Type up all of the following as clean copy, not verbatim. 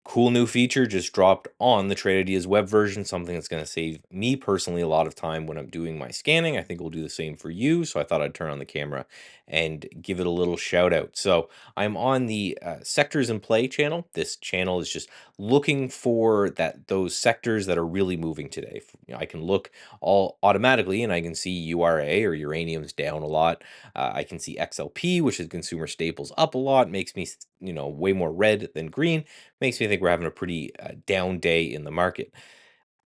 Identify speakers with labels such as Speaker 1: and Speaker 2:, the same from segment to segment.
Speaker 1: Cool new feature just dropped on the Trade Ideas web version, something that's going to save me personally a lot of time when I'm doing my scanning. I think we'll do the same for you. So I thought I'd turn on the camera and give it a little shout out. So I'm on the Sectors in Play channel. This channel is just looking for those sectors that are really moving today. I can look all automatically and I can see URA or uranium's down a lot. I can see XLP, which is consumer staples, up a lot, makes me, way more red than green, makes me think we're having a pretty down day in the market.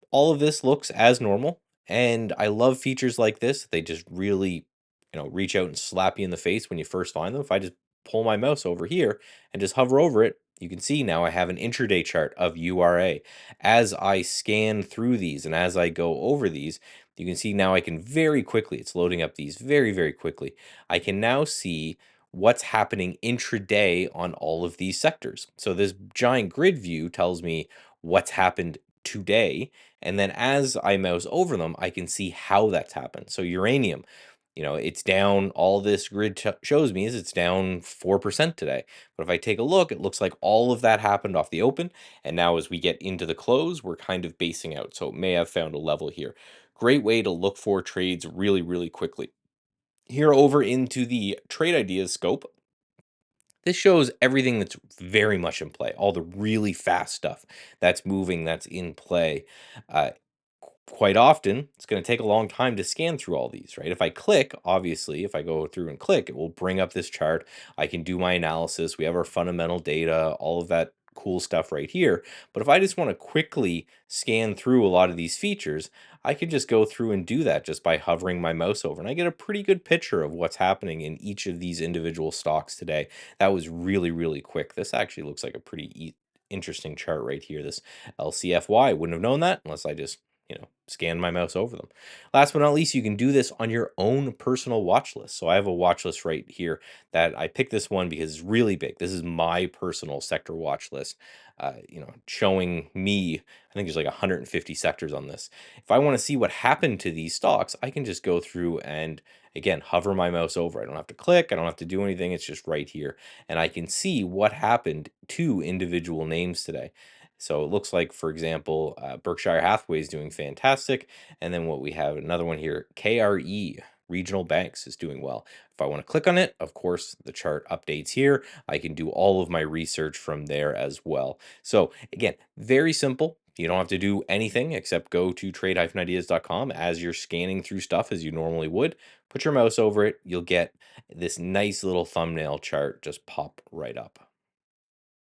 Speaker 1: All of this looks as normal, and I love features like this. They just really, reach out and slap you in the face when you first find them. If I just pull my mouse over here and just hover over it, you can see now I have an intraday chart of URA. As I scan through these and as I go over these, you can see now I can very quickly, it's loading up these very, very quickly. I can now see what's happening intraday on all of these sectors. So this giant grid view tells me what's happened today. And then as I mouse over them, I can see how that's happened. So uranium, it's down. All this grid shows me is it's down 4% today. But if I take a look, it looks like all of that happened off the open. And now as we get into the close, we're kind of basing out. So it may have found a level here. Great way to look for trades really, really quickly. Here over into the trade ideas scope, this shows everything that's very much in play, all the really fast stuff that's moving, that's in play. Uh, Quite often, it's going to take a long time to scan through all these, right? If I click, obviously, if I go through and click, it will bring up this chart. I can do my analysis. We have our fundamental data, all of that cool stuff right here. But if I just want to quickly scan through a lot of these features, I could just go through and do that just by hovering my mouse over. And I get a pretty good picture of what's happening in each of these individual stocks today. That was really, really quick. This actually looks like a pretty interesting chart right here. This LCFY, wouldn't have known that unless I just scan my mouse over them. Last but not least, you can do this on your own personal watch list. So I have a watch list right here that I picked this one because it's really big. This is my personal sector watch list, showing me, I think there's like 150 sectors on this. If I want to see what happened to these stocks, I can just go through and again, hover my mouse over. I don't have to click. I don't have to do anything. It's just right here. And I can see what happened to individual names today. So it looks like, for example, Berkshire Hathaway is doing fantastic. And then what we have, another one here, KRE, Regional Banks, is doing well. If I want to click on it, of course, the chart updates here. I can do all of my research from there as well. So again, very simple. You don't have to do anything except go to trade-ideas.com as you're scanning through stuff as you normally would. Put your mouse over it. You'll get this nice little thumbnail chart just pop right up.